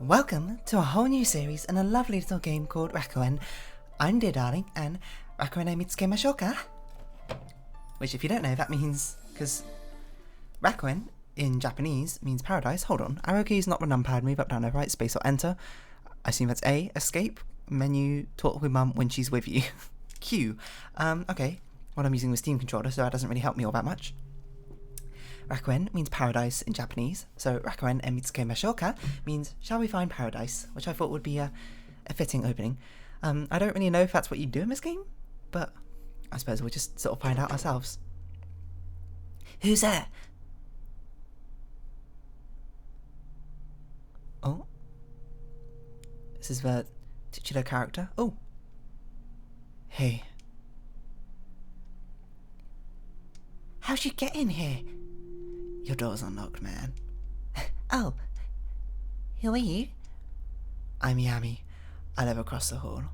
Welcome to a whole new series and a lovely little game called Rakuen. I'm Dear Darling, and Rakuen Mitsuke Mashoka. Which, if you don't know, that means, because Rakuen in Japanese means paradise. Hold on, arrow key is not the numpad, move up, down, over, right, space or enter. I assume that's A, escape, menu, talk with mum when she's with you. Q. Okay, well, I'm using the Steam controller, so that doesn't really help me all that much. Rakuen means paradise in Japanese, so Rakuen Mitsuke Mashoka means shall we find paradise, which I thought would be a fitting opening. I don't really know if that's what you do in this game, but I suppose we'll just sort of find out ourselves. Who's there? Oh? This is the titular character. Oh. Hey. How'd you get in here? Your door's unlocked, man. Oh. Who are you? I'm Yami. I live across the hall.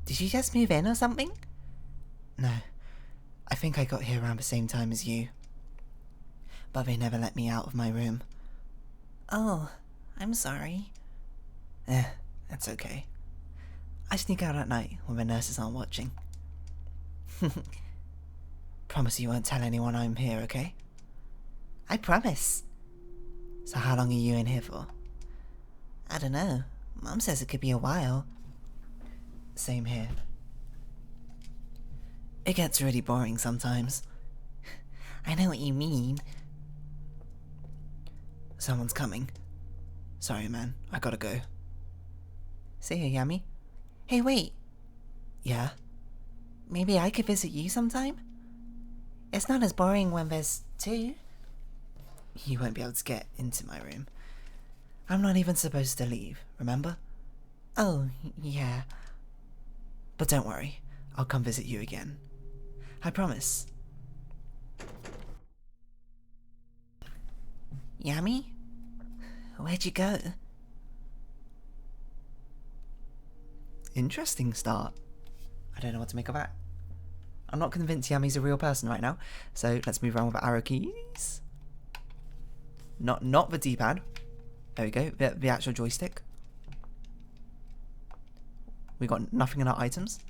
Did you just move in or something? No. I think I got here around the same time as you. But they never let me out of my room. Oh, I'm sorry. That's okay. I sneak out at night when the nurses aren't watching. Promise you won't tell anyone I'm here, okay? I promise. So how long are you in here for? I don't know. Mum says it could be a while. Same here. It gets really boring sometimes. I know what you mean. Someone's coming. Sorry, man. I gotta go. See you, Yami. Hey, wait. Yeah? Maybe I could visit you sometime? It's not as boring when there's two. You won't be able to get into my room. I'm not even supposed to leave, remember? Oh, yeah. But don't worry, I'll come visit you again. I promise. Yami? Where'd you go? Interesting start. I don't know what to make of that. I'm not convinced Yami's a real person right now, so let's move around with arrow keys. Not the D-pad. There we go, the actual joystick. We got nothing in our items.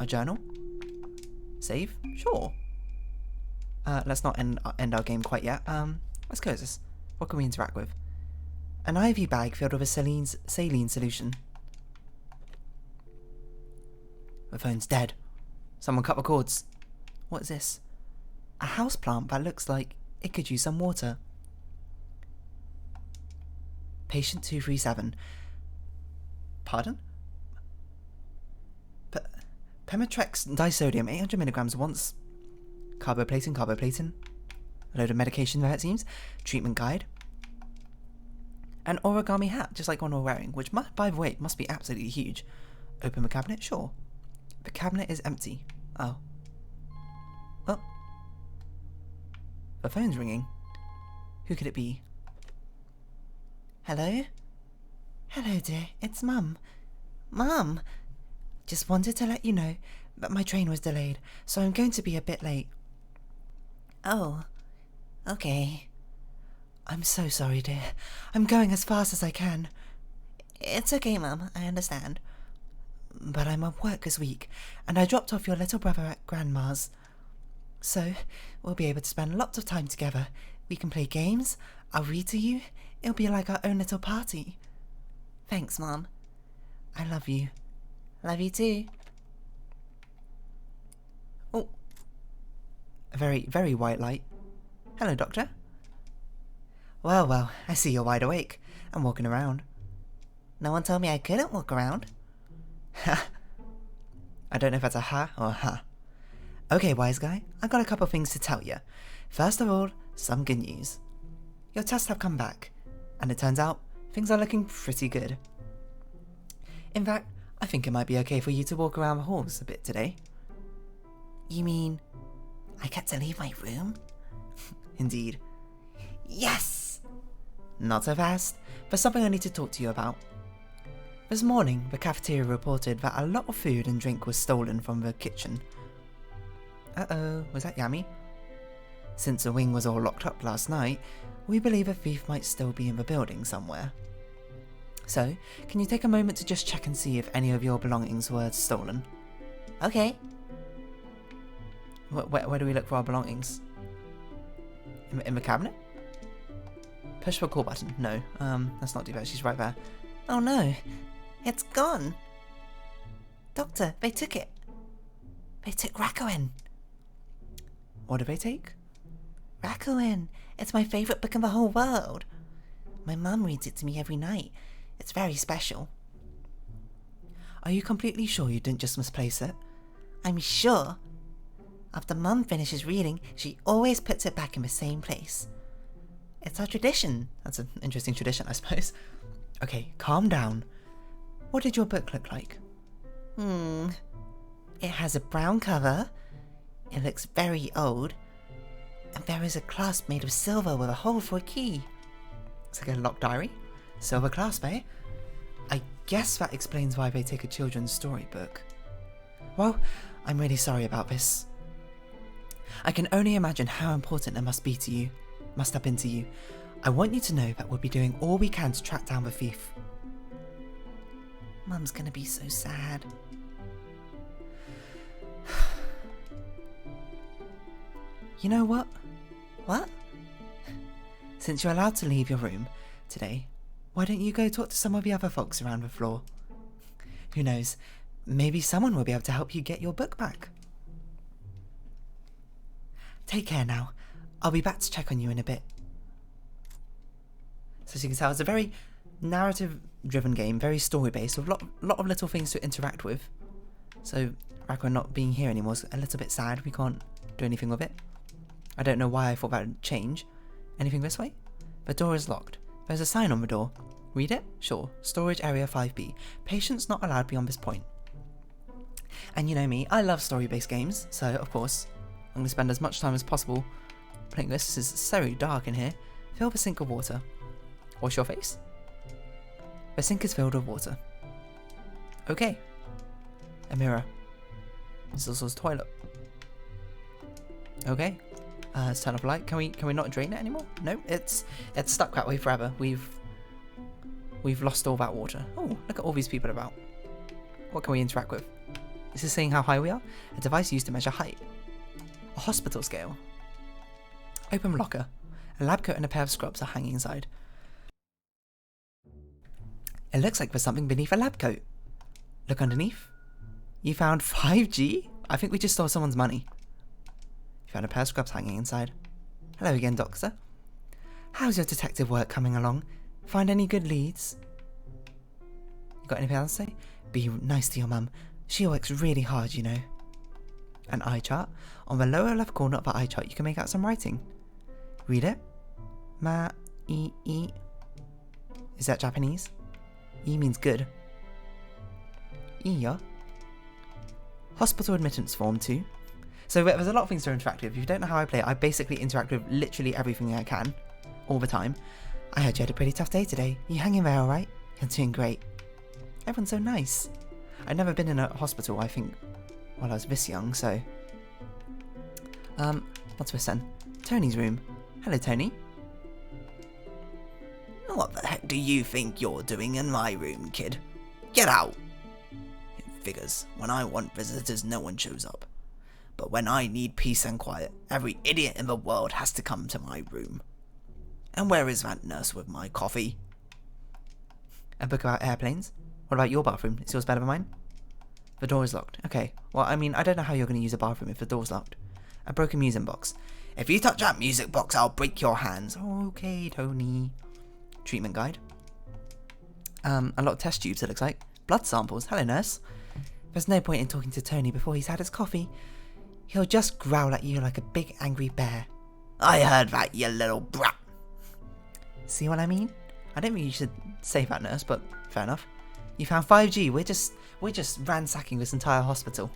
A journal. Save? Sure. Let's not end our game quite yet. Let's go. What can we interact with? An IV bag filled with a saline solution. The phone's dead. Someone cut the cords. What is this? A houseplant that looks like it could use some water. Patient 237. Pardon? Pemetrex disodium, 800 milligrams once. Carboplatin. A load of medication there, it seems. Treatment guide. An origami hat, just like one we're wearing, which, by the way, must be absolutely huge. Open the cabinet? Sure. The cabinet is empty. Oh. Oh. The phone's ringing. Who could it be? Hello? Hello, dear. It's Mum. Mum! Just wanted to let you know that my train was delayed, so I'm going to be a bit late. Oh. Okay. I'm so sorry, dear. I'm going as fast as I can. It's okay, Mum. I understand. But I'm at work this week, and I dropped off your little brother at Grandma's. So, we'll be able to spend lots of time together. We can play games, I'll read to you, it'll be like our own little party. Thanks, Mom. I love you. Love you too. Oh. A very, very white light. Hello, Doctor. Well, I see you're wide awake and walking around. No one told me I couldn't walk around. Ha. I don't know if that's a ha or a ha. Okay, wise guy, I've got a couple of things to tell you. First of all, some good news. Your tests have come back, and it turns out things are looking pretty good. In fact, I think it might be okay for you to walk around the halls a bit today. You mean, I get to leave my room? Indeed. Yes! Not so fast. There's something I need to talk to you about. This morning, the cafeteria reported that a lot of food and drink was stolen from the kitchen. Uh-oh, was that Yami? Since the wing was all locked up last night, we believe a thief might still be in the building somewhere. So, can you take a moment to just check and see if any of your belongings were stolen? Okay. Where do we look for our belongings? In the cabinet? Push the call button. No, that's not too bad. She's right there. Oh no, it's gone. Doctor, they took it. They took Rakuen. What did they take? Rakuen. It's my favourite book in the whole world. My mum reads it to me every night. It's very special. Are you completely sure you didn't just misplace it? I'm sure. After Mum finishes reading, she always puts it back in the same place. It's our tradition. That's an interesting tradition, I suppose. Okay, calm down. What did your book look like? It has a brown cover. It looks very old. And there is a clasp made of silver with a hole for a key. It's like a locked diary. Silver clasp, eh? I guess that explains why they take a children's storybook. Well, I'm really sorry about this. I can only imagine how important it must have been to you. I want you to know that we'll be doing all we can to track down the thief. Mum's gonna be so sad. You know what? What? Since you're allowed to leave your room today, why don't you go talk to some of the other folks around the floor? Who knows, maybe someone will be able to help you get your book back. Take care now. I'll be back to check on you in a bit. So as you can tell, it's a very narrative-driven game, very story-based, with a lot of little things to interact with. So Rakuen not being here anymore is a little bit sad. We can't do anything with it. I don't know why I thought that would change. Anything this way? The door is locked. There's a sign on the door. Read it? Sure. Storage area 5B. Patients not allowed beyond this point. And you know me, I love story-based games, so of course, I'm going to spend as much time as possible playing this. This is so dark in here. Fill the sink with water. Wash your face. The sink is filled with water. Okay. A mirror. This is also his toilet. Okay. Let's turn off the light. Can we not drain it anymore? No, it's stuck that way forever. We've lost all that water. Oh, look at all these people about. What can we interact with? This is saying how high we are. A device used to measure height. A hospital scale. Open locker. A lab coat and a pair of scrubs are hanging inside. It looks like there's something beneath a lab coat. Look underneath. You found 5G? I think we just stole someone's money. You found a pair of scrubs hanging inside. Hello again, Doctor. How's your detective work coming along? Find any good leads? You got anything else to say? Be nice to your mum. She works really hard, you know. An eye chart. On the lower left corner of the eye chart, you can make out some writing. Read it. Ma-i-i. Is that Japanese? I means good. Iya. Hospital admittance form 2. So there's a lot of things to interact with. If you don't know how I play it, I basically interact with literally everything I can. All the time. I heard you had a pretty tough day today. You hanging there alright? You're doing great. Everyone's so nice. I've never been in a hospital, I think, while I was this young, so... what's this then? Tony's room. Hello, Tony. What the heck do you think you're doing in my room, kid? Get out! It figures, when I want visitors, no one shows up. But when I need peace and quiet, every idiot in the world has to come to my room. And where is that nurse with my coffee? A book about airplanes? What about your bathroom? Is yours better than mine? The door is locked. Okay. Well, I mean, I don't know how you're going to use a bathroom if the door's locked. A broken music box. If you touch that music box, I'll break your hands. Okay, Tony. Treatment guide. A lot of test tubes, it looks like. Blood samples. Hello, nurse. There's no point in talking to Tony before he's had his coffee. He'll just growl at you like a big angry bear. I heard that, you little brat. See what I mean? I don't think you should say that, nurse, but fair enough. You found 5G. We're just ransacking this entire hospital.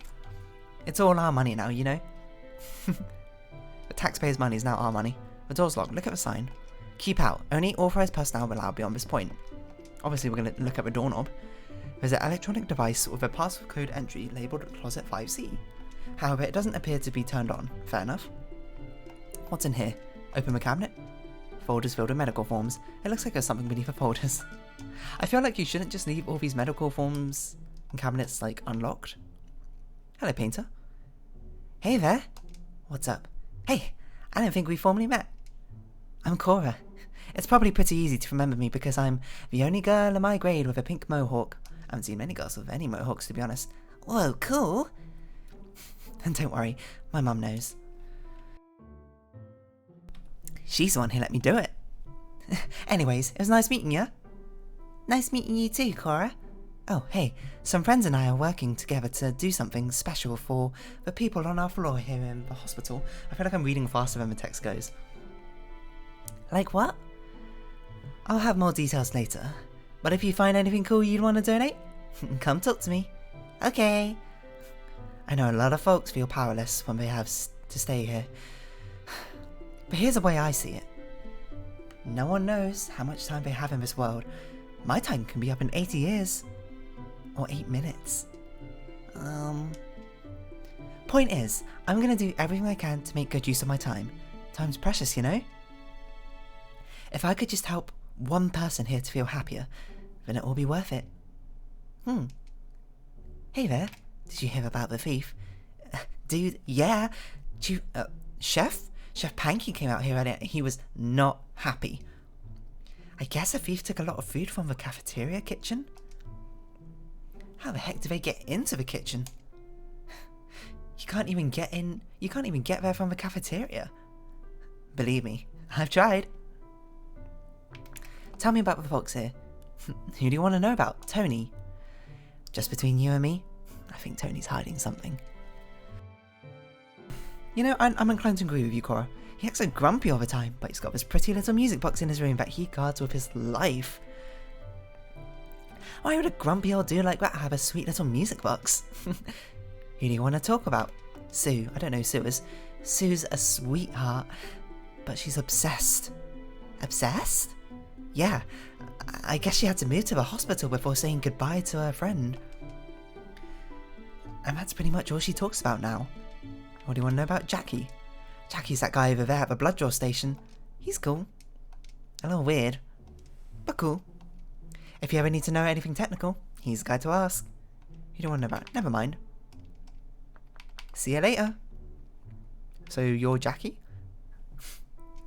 It's all our money now, you know? The taxpayers' money is now our money. The door's locked. Look at the sign. Keep out. Only authorised personnel allowed beyond this point. Obviously, we're going to look at the doorknob. There's an electronic device with a passcode entry labelled Closet 5C. However, it doesn't appear to be turned on. Fair enough. What's in here? Open the cabinet? Folders filled with medical forms. It looks like there's something beneath the folders. I feel like you shouldn't just leave all these medical forms and cabinets, like, unlocked. Hello, Painter. Hey there. What's up? Hey, I don't think we formally met. I'm Cora. It's probably pretty easy to remember me because I'm the only girl in my grade with a pink mohawk. I haven't seen many girls with any mohawks, to be honest. Whoa, cool. And don't worry, my mum knows. She's the one who let me do it. Anyways, it was nice meeting you. Nice meeting you too, Cora. Oh, hey, some friends and I are working together to do something special for the people on our floor here in the hospital. I feel like I'm reading faster than the text goes. Like what? I'll have more details later, but if you find anything cool you'd want to donate, come talk to me. Okay. I know a lot of folks feel powerless when they have to stay here, but here's the way I see it. No one knows how much time they have in this world. My time can be up in 80 years. Or 8 minutes. Point is, I'm gonna do everything I can to make good use of my time. Time's precious, you know? If I could just help one person here to feel happier, then it will be worth it. Hey there, did you hear about the thief? Dude, yeah. Chef Panky came out here earlier. He was not happy. I guess a thief took a lot of food from the cafeteria kitchen. How the heck do they get into the kitchen? You can't even get in. You can't even get there from the cafeteria. Believe me, I've tried. Tell me about the folks here. Who do you want to know about? Tony? Just between you and me, I think Tony's hiding something. You know, I'm inclined to agree with you, Cora. He acts so grumpy all the time, but he's got this pretty little music box in his room that he guards with his life. Why would a grumpy old dude like that have a sweet little music box? Who do you want to talk about? Sue. I don't know who Sue is. Sue's a sweetheart, but she's obsessed. Obsessed? Yeah, I guess she had to move to the hospital before saying goodbye to her friend. And that's pretty much all she talks about now. What do you want to know about Jackie? Jackie's that guy over there at the blood draw station. He's cool. A little weird, but cool. If you ever need to know anything technical, he's the guy to ask. You don't want to know about it. Never mind. See you later. So you're Jackie?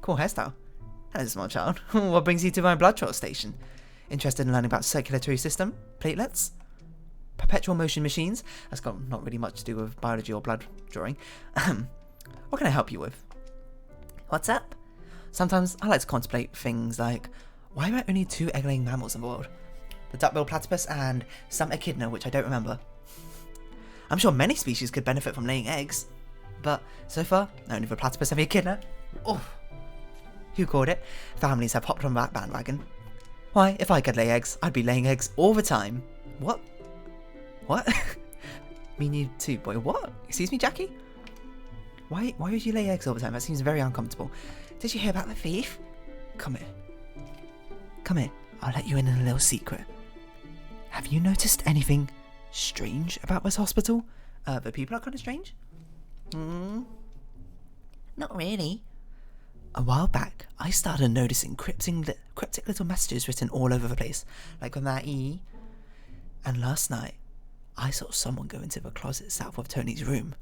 Cool hairstyle. Hello, small child. What brings you to my blood draw station? Interested in learning about circulatory system, platelets, perpetual motion machines? That's got not really much to do with biology or blood drawing. What can I help you with? What's up? Sometimes I like to contemplate things like, why are there only 2 egg-laying mammals in the world? The duck-billed platypus and some echidna, which I don't remember. I'm sure many species could benefit from laying eggs, but so far, only the platypus and the echidna. Oh, who called it? Families have hopped on that bandwagon. Why, if I could lay eggs, I'd be laying eggs all the time. What? What? Me and you too, boy. What? Excuse me, Jackie? Why would you lay eggs all the time? That seems very uncomfortable. Did you hear about the thief? Come here. Come here. I'll let you in on a little secret. Have you noticed anything strange about this hospital? The people are kind of strange? Not really. A while back, I started noticing cryptic little messages written all over the place, like on that E. And last night, I saw someone go into the closet south of Tony's room.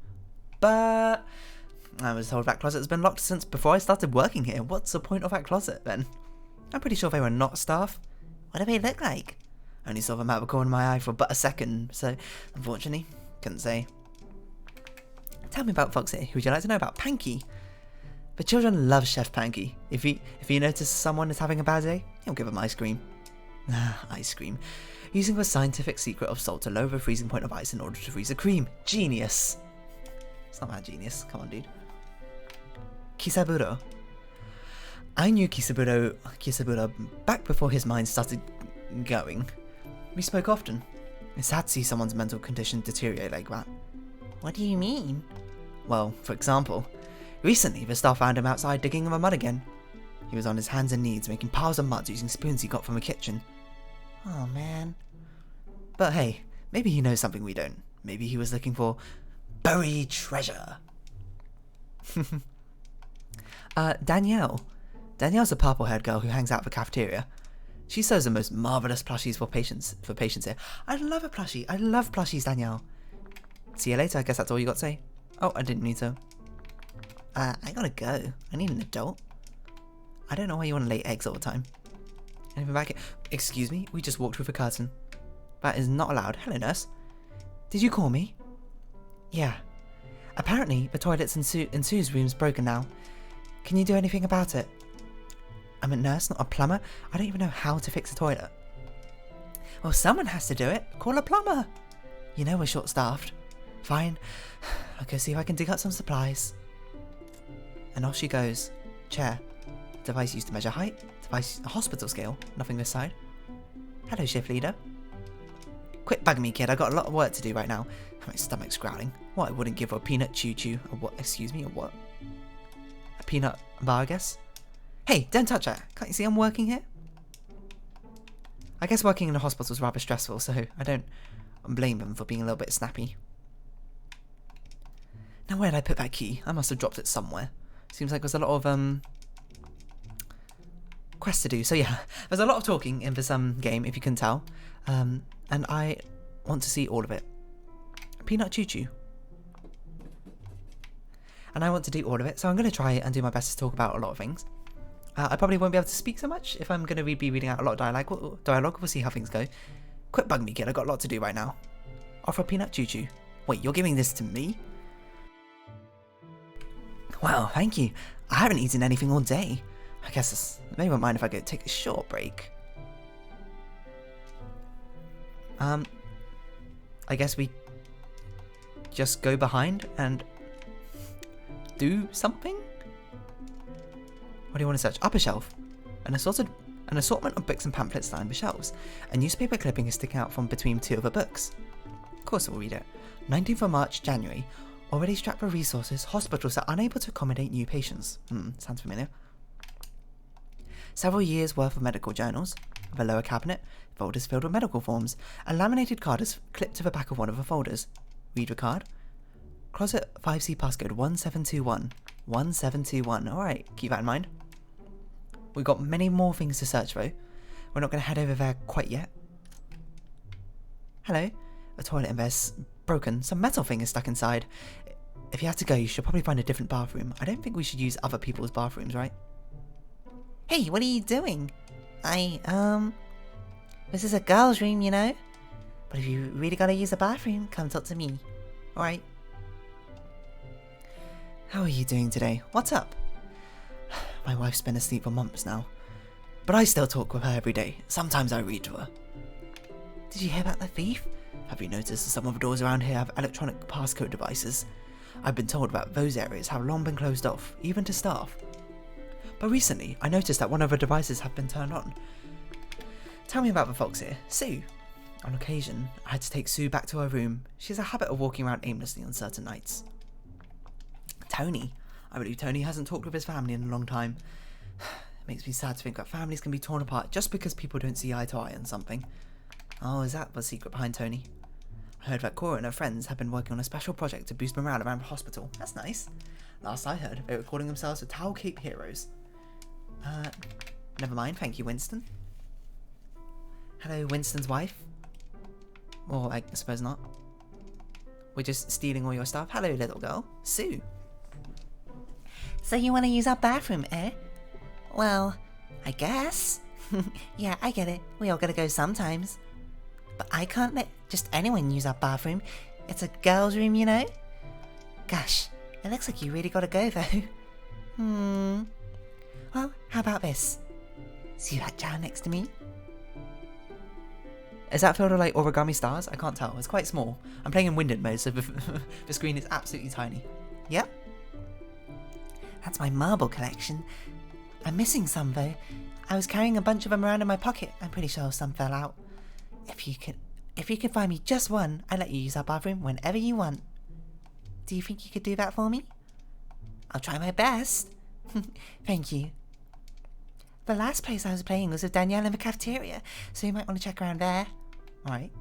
But I was told that closet has been locked since before I started working here. What's the point of that closet then? I'm pretty sure they were not staff. What do they look like? I only saw them out of the corner of my eye for but a second, so unfortunately, couldn't say. Tell me about folks here. Who would you like to know about? Panky. The children love Chef Panky. If you notice someone is having a bad day, he'll give them ice cream. Ice cream. Using the scientific secret of salt to lower the freezing point of ice in order to freeze a cream. Genius. It's not that genius. Come on, dude. Kisaburo. I knew Kisaburo back before his mind started going. We spoke often. It's sad to see someone's mental condition deteriorate like that. What do you mean? Well, for example, recently the staff found him outside digging in the mud again. He was on his hands and knees making piles of mud using spoons he got from the kitchen. Oh man. But hey, maybe he knows something we don't. Maybe he was looking for buried treasure. Danielle. Danielle's a purple-haired girl who hangs out at the cafeteria. She serves the most marvelous plushies for patients here. I love a plushie. I love plushies, Danielle. See you later. I guess that's all you got to say. Oh, I didn't need to. I gotta go. I need an adult. I don't know why you want to lay eggs all the time. Anything back here? Excuse me? We just walked through the curtain. That is not allowed. Hello, nurse. Did you call me? Yeah. Apparently, the toilets in Sue's room's broken now. Can you do anything about it? I'm a nurse, not a plumber. I don't even know how to fix a toilet. Well, someone has to do it. Call a plumber. You know we're short-staffed. Fine. I'll go see if I can dig up some supplies. And off she goes. Chair. Device used to measure height. Device a hospital scale. Nothing this side. Hello, shift leader. Quit bugging me, kid. I've got a lot of work to do right now. My stomach's growling. What I wouldn't give for a peanut choo-choo. A what? Excuse me, a what? A peanut bar, I guess? Hey, don't touch that. Can't you see I'm working here? I guess working in a hospital is rather stressful, so I don't blame them for being a little bit snappy. Now, where did I put that key? I must have dropped it somewhere. Seems like there's a lot of, quests to do. So yeah, there's a lot of talking in this, game, if you can tell. And I want to see all of it. Peanut choo-choo. And I want to do all of it, so I'm going to try and do my best to talk about a lot of things. I probably won't be able to speak so much if I'm going to be reading out a lot of dialogue. We'll see how things go. Quit bugging me, kid. I've got a lot to do right now. Offer a peanut choo-choo. Wait, you're giving this to me? Wow, thank you. I haven't eaten anything all day. I guess maybe I won't mind if I go take a short break. I guess we just go behind and do something? What do you want to search? Upper shelf. An assortment of books and pamphlets line the shelves. A newspaper clipping is sticking out from between two of the books. Of course we'll read it. 19th of March, January. Already strapped for resources, hospitals are unable to accommodate new patients. Sounds familiar. Several years' worth of medical journals. The lower cabinet, folders filled with medical forms. A laminated card is clipped to the back of one of the folders. Read the card. Closet 5C passcode 1721. 1721. Alright, keep that in mind. We've got many more things to search though. We're not going to head over there quite yet. Hello. A toilet in there's broken. Some metal thing is stuck inside. If you have to go, you should probably find a different bathroom. I don't think we should use other people's bathrooms, right? Hey, what are you doing? This is a girl's room, you know? But if you really gotta use a bathroom, come talk to me. Alright. How are you doing today? What's up? My wife's been asleep for months now. But I still talk with her every day. Sometimes I read to her. Did you hear about the thief? Have you noticed that some of the doors around here have electronic passcode devices? I've been told that those areas have long been closed off, even to staff. But recently, I noticed that one of the devices have been turned on. Tell me about the fox here. Sue. On occasion, I had to take Sue back to her room. She has a habit of walking around aimlessly on certain nights. Tony. I believe Tony hasn't talked with his family in a long time. It makes me sad to think that families can be torn apart just because people don't see eye to eye on something. Oh, is that the secret behind Tony? I heard that Cora and her friends have been working on a special project to boost morale around the hospital. That's nice. Last I heard, they were calling themselves the Towel Cape Heroes. Never mind, thank you, Winston. Hello, Winston's wife. Or I suppose not. We're just stealing all your stuff. Hello, little girl. Sue. So you want to use our bathroom, eh? Well, I guess. Yeah, I get it. We all gotta go sometimes. But I can't let just anyone use our bathroom. It's a girl's room, you know? Gosh, it looks like you really gotta go, though. Well, how about this? See that jar next to me? Is that filled with like origami stars? I can't tell. It's quite small. I'm playing in winded mode, so the screen is absolutely tiny. Yep. That's my marble collection. I'm missing some though. I was carrying a bunch of them around in my pocket. I'm pretty sure some fell out. If you could find me just one, I'd let you use our bathroom whenever you want. Do you think you could do that for me? I'll try my best. Thank you. The last place I was playing was with Danielle in the cafeteria, so you might want to check around there. Alright.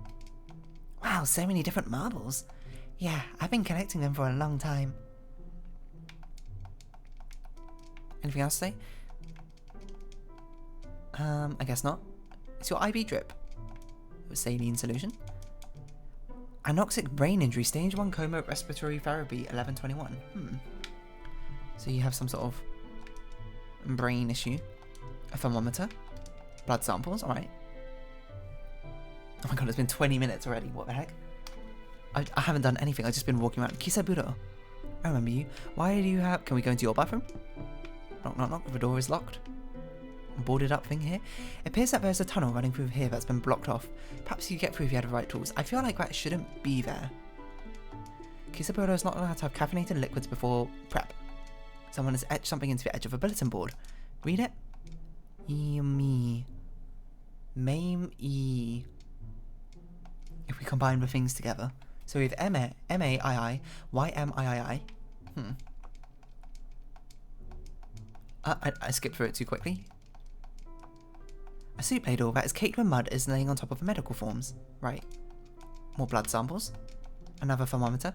Wow, so many different marbles. Yeah, I've been collecting them for a long time. Anything else to say? I guess not. It's your IV drip. With saline solution. Anoxic brain injury, stage 1 coma, respiratory therapy, 1121. So you have some sort of brain issue. A thermometer. Blood samples, alright. Oh my god, it's been 20 minutes already. What the heck? I haven't done anything. I've just been walking around. Kisaburo. I remember you. Why do you have... Can we go into your bathroom? Knock, knock, knock. The door is locked. Boarded up thing here. It appears that there's a tunnel running through here that's been blocked off. Perhaps you could get through if you had the right tools. I feel like that shouldn't be there. Kisaburo is not allowed to have caffeinated liquids before prep. Someone has etched something into the edge of a bulletin board. Read it. Me. Mame-e. If we combine the things together. So we have M-A-I-I, Y-M-I-I-I. I skipped through it too quickly. A soup ladle that is caked with mud is laying on top of medical forms. Right. More blood samples. Another thermometer.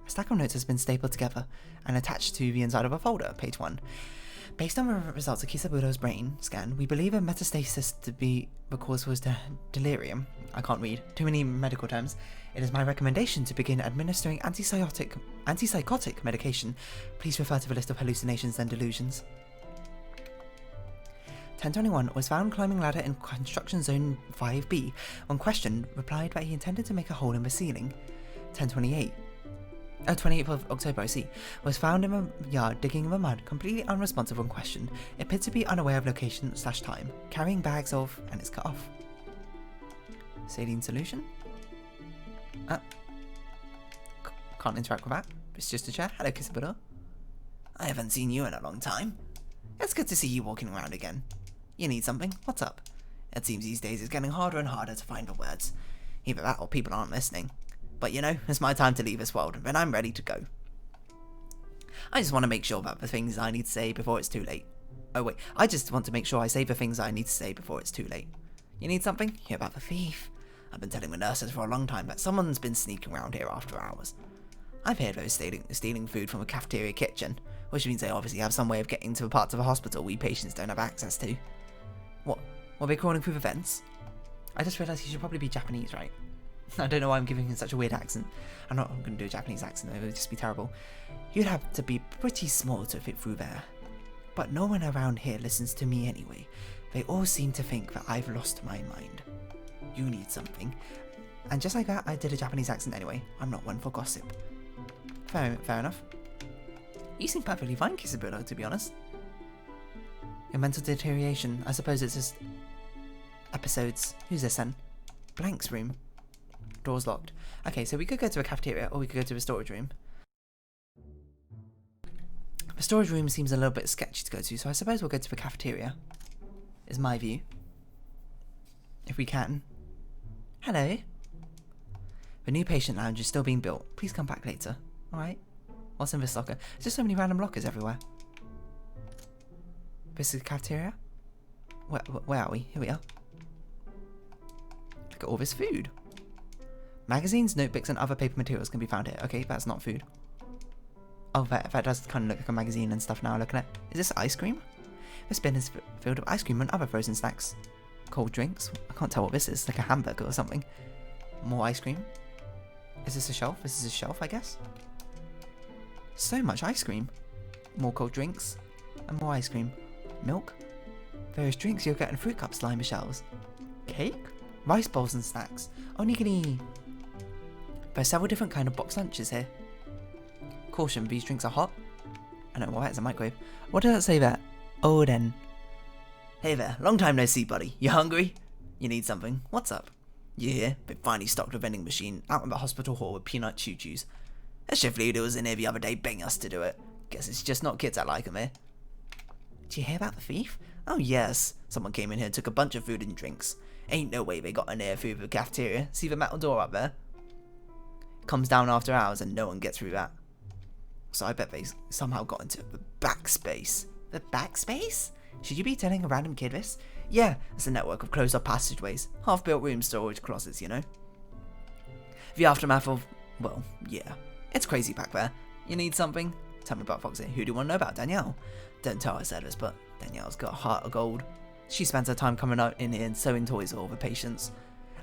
A stack of notes has been stapled together and attached to the inside of a folder, page 1. Based on the results of Kisaburo's brain scan, we believe a metastasis to be the cause was delirium. I can't read. Too many medical terms. It is my recommendation to begin administering antipsychotic medication. Please refer to the list of hallucinations and delusions. 1021 was found climbing ladder in construction zone 5B. When questioned, replied that he intended to make a hole in the ceiling. 28th of October, I see, was found in the yard digging in the mud, completely unresponsive when questioned. It appeared to be unaware of location/time, carrying bags of, and it's cut off. Saline solution? Can't interact with that. It's just a chair. Hello, Kisaburo. I haven't seen you in a long time. It's good to see you walking around again. You need something? What's up? It seems these days it's getting harder and harder to find the words. Either that or people aren't listening. But you know, it's my time to leave this world, and I'm ready to go. I just want to make sure that the things I need to say before it's too late. Oh wait, I just want to make sure I say the things I need to say before it's too late. You need something? Hear about the thief? I've been telling the nurses for a long time that someone's been sneaking around here after hours. I've heard those stealing food from a cafeteria kitchen, which means they obviously have some way of getting to the parts of a hospital we patients don't have access to. What? Were they crawling through the vents? I just realised he should probably be Japanese, right? I don't know why I'm giving him such a weird accent. I'm not going to do a Japanese accent, it would just be terrible. You'd have to be pretty small to fit through there. But no one around here listens to me anyway. They all seem to think that I've lost my mind. You need something. And just like that, I did a Japanese accent anyway. I'm not one for gossip. Fair enough. You seem perfectly fine, Kisaburo, to be honest. Your mental deterioration, I suppose it's just episodes. Who's this then? Blank's room. Door's locked. Okay, so we could go to a cafeteria or we could go to a storage room. The storage room seems a little bit sketchy to go to, so I suppose we'll go to the cafeteria. Is my view. If we can. Hello. The new patient lounge is still being built. Please come back later. Alright. What's in this locker? There's just so many random lockers everywhere. This is the cafeteria? Where are we? Here we are. Look at all this food. Magazines, notebooks, and other paper materials can be found here. Okay, that's not food. Oh, that does kind of look like a magazine and stuff now looking at. Is this ice cream? This bin is filled with ice cream and other frozen snacks. Cold drinks. I can't tell what this is. Like a hamburger or something. More ice cream. Is this a shelf? This is a shelf, I guess. So much ice cream. More cold drinks. And more ice cream. Milk. Various drinks, yogurt, and fruit cups line the shelves. Cake? Rice bowls and snacks. Onigiri. There's several different kind of box lunches here. Caution, these drinks are hot. I don't know why it's a microwave. What does that say there? Oh then. Hey there, long time no see, buddy. You hungry? You need something? What's up? You here? They finally stocked a vending machine out in the hospital hall with peanut choo-choos. A shift leader was in here the other day begging us to do it. Guess it's just not kids that like them here. Did you hear about the thief? Oh yes, someone came in here and took a bunch of food and drinks. Ain't no way they got in here through the cafeteria. See the metal door up there? It comes down after hours and no one gets through that. So I bet they somehow got into the back space. The back space? Should you be telling a random kid this? Yeah, it's a network of closed off passageways. Half-built room storage closets, you know? The aftermath of... well, yeah. It's crazy back there. You need something? Tell me about Foxy. Who do you want to know about? Danielle? Don't tell I said this, but Danielle's got a heart of gold. She spends her time coming out in here and sewing toys for all the patients.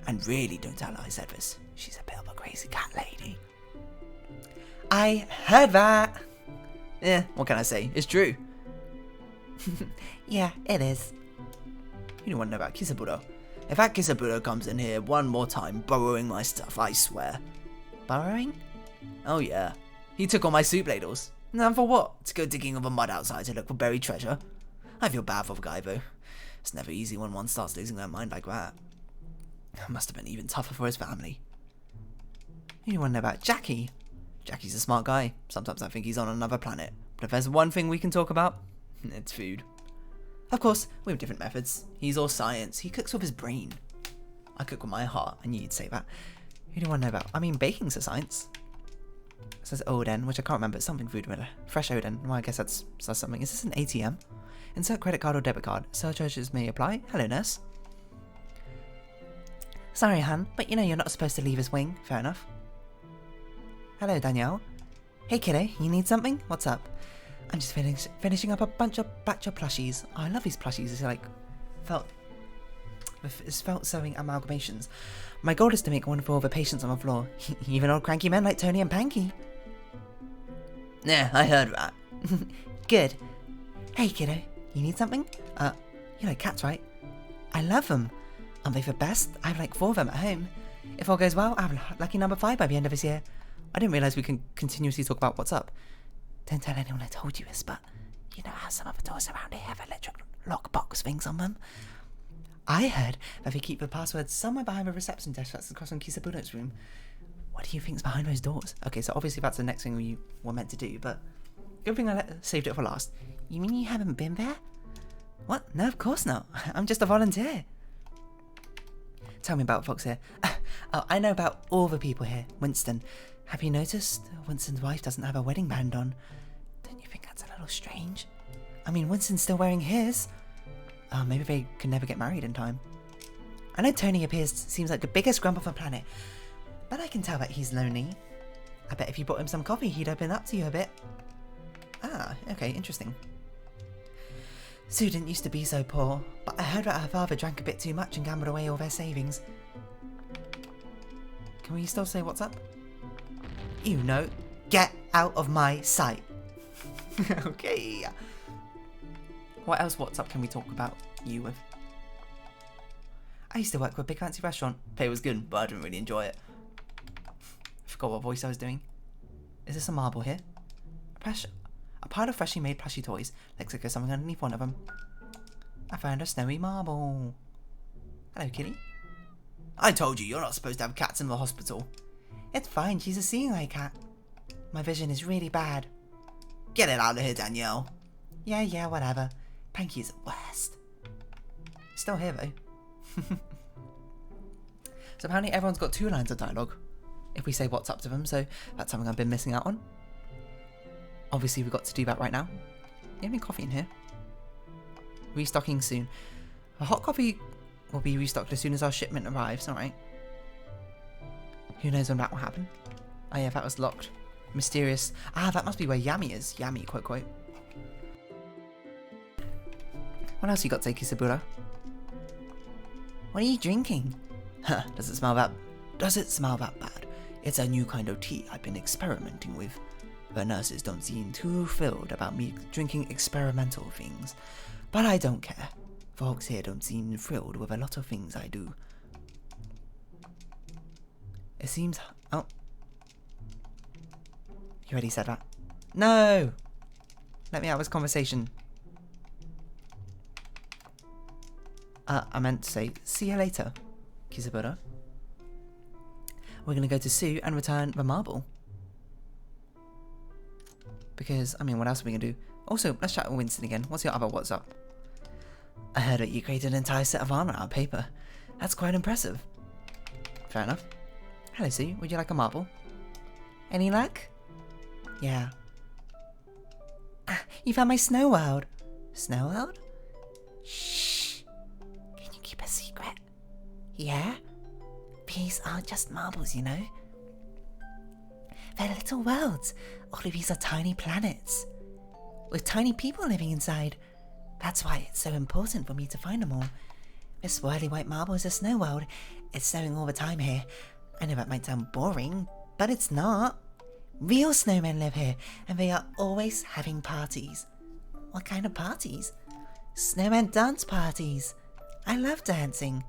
And really, don't tell her I said this. She's a bit of a crazy cat lady. I heard that. Yeah, what can I say? It's true. Yeah, it is. You don't want to know about Kisaburo. If that Kisaburo comes in here one more time borrowing my stuff, I swear. Borrowing? Oh yeah. He took all my soup ladles. And for what? To go digging in the mud outside to look for buried treasure? I feel bad for the guy though. It's never easy when one starts losing their mind like that. It must have been even tougher for his family. You want to know about Jackie? Jackie's a smart guy. Sometimes I think he's on another planet. But if there's one thing we can talk about, it's food. Of course, we have different methods. He's all science. He cooks with his brain. I cook with my heart. I knew you'd say that. Who do you want to know about? I mean, baking's a science. It says Oden, which I can't remember. It's something food related. Fresh Oden. Well, I guess that's something. Is this an ATM? Insert credit card or debit card. Surcharges may apply. Hello, nurse. Sorry, Han, but you know you're not supposed to leave his wing. Fair enough. Hello, Danielle. Hey, kiddo. You need something? What's up? I'm just finishing up a batch of plushies. Oh, I love these plushies. It's like felt sewing amalgamations. My goal is to make one for all the patients on the floor, even old cranky men like Tony and Panky. Yeah, I heard that. Good. Hey, kiddo. You need something? You like cats, right? I love them. Aren't they the best? I have like 4 of them at home. If all goes well, I'll have lucky number 5 by the end of this year. I didn't realise we can continuously talk about what's up. Don't tell anyone I told you this, but you know how some of the doors around here have electric lockbox things on them? I heard that they keep the passwords somewhere behind the reception desk that's across from Kisabuno's room. What do you think's behind those doors? Okay, so obviously that's the next thing we were meant to do, but good thing I saved it for last. You mean you haven't been there? What? No, of course not. I'm just a volunteer. Tell me about folks here. Oh, I know about all the people here. Winston. Have you noticed Winston's wife doesn't have a wedding band on? Don't you think that's a little strange? I mean, Winston's still wearing his. Oh, maybe they can never get married in time. I know Tony seems like the biggest grump on the planet, but I can tell that he's lonely. I bet if you bought him some coffee, he'd open up to you a bit. Ah, okay, interesting. Sue didn't used to be so poor, but I heard that her father drank a bit too much and gambled away all their savings. Can we still say what's up? You know, get out of my sight. Okay. What else what's up can we talk about you with? I used to work for a big fancy restaurant. Pay was good, but I didn't really enjoy it. I forgot what voice I was doing. Is this a marble here? A pile of freshly made plushy toys. Looks like there's something underneath one of them. I found a snowy marble. Hello, kitty. I told you, you're not supposed to have cats in the hospital. It's fine, she's a seeing eye cat. My vision is really bad. Get it out of here, Danielle. Yeah, whatever. Panky's the worst. Still here, though. So apparently everyone's got 2 lines of dialogue if we say what's up to them, so that's something I've been missing out on. Obviously, we've got to do that right now. You have any coffee in here? Restocking soon. A hot coffee will be restocked as soon as our shipment arrives, alright? Who knows when that will happen? Oh yeah, that was locked. Mysterious. Ah, that must be where Yami is. Yami, quote, quote. What else you got, Seiki Sabura? What are you drinking? Huh, does it smell that bad? It's a new kind of tea I've been experimenting with. The nurses don't seem too thrilled about me drinking experimental things. But I don't care. Folks here don't seem thrilled with a lot of things I do. It seems... Oh. You already said that. No! Let me out of this conversation. I meant to say, see you later, Kisabura. We're going to go to Sue and return the marble. Because, I mean, what else are we going to do? Also, let's chat with Winston again. What's your other what's up? I heard that you created an entire set of armor out of paper. That's quite impressive. Fair enough. Hello, Sue. Would you like a marble? Any luck? Yeah. Ah, you found my snow world. Snow world? Shh. Can you keep a secret? Yeah? These aren't just marbles, you know. They're little worlds. All of these are tiny planets. with tiny people living inside. That's why it's so important for me to find them all. This swirly white marble is a snow world. It's snowing all the time here. I know that might sound boring, but it's not. Real snowmen live here, and they are always having parties. What kind of parties? Snowman dance parties. I love dancing.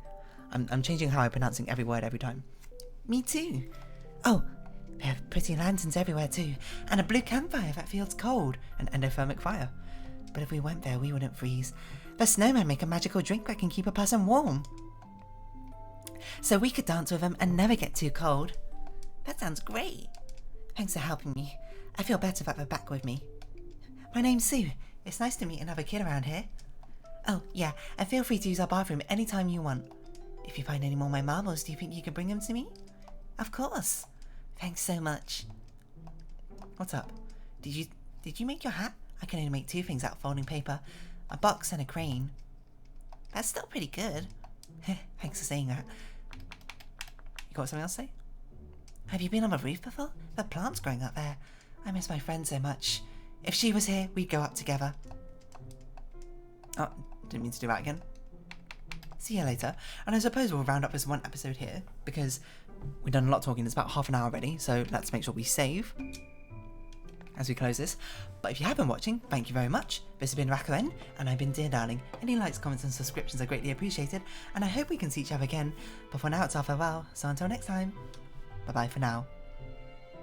I'm changing how I'm pronouncing every word every time. Me too. Oh, they have pretty lanterns everywhere too, and a blue campfire that feels cold, an endothermic fire. But if we went there, we wouldn't freeze. The snowmen make a magical drink that can keep a person warm. So we could dance with them and never get too cold. That sounds great. Thanks for helping me. I feel better that they're back with me. My name's Sue. It's nice to meet another kid around here. Oh, yeah, and feel free to use our bathroom anytime you want. If you find any more of my marbles, do you think you could bring them to me? Of course. Thanks so much. What's up? Did you make your hat? I can only make 2 things out of folding paper. A box and a crane. That's still pretty good. Thanks for saying that. You got something else to say? Have you been on the roof before? The plant's growing up there. I miss my friend so much. If she was here, we'd go up together. Oh, didn't mean to do that again. See you later. And I suppose we'll round up this one episode here, because we've done a lot of talking. It's about half an hour already, so let's make sure we save as we close this. But if you have been watching, thank you very much. This has been Rakuen, and I've been Dear Darling. Any likes, comments and subscriptions are greatly appreciated, and I hope we can see each other again. But for now, it's our farewell, so until next time, bye bye for now.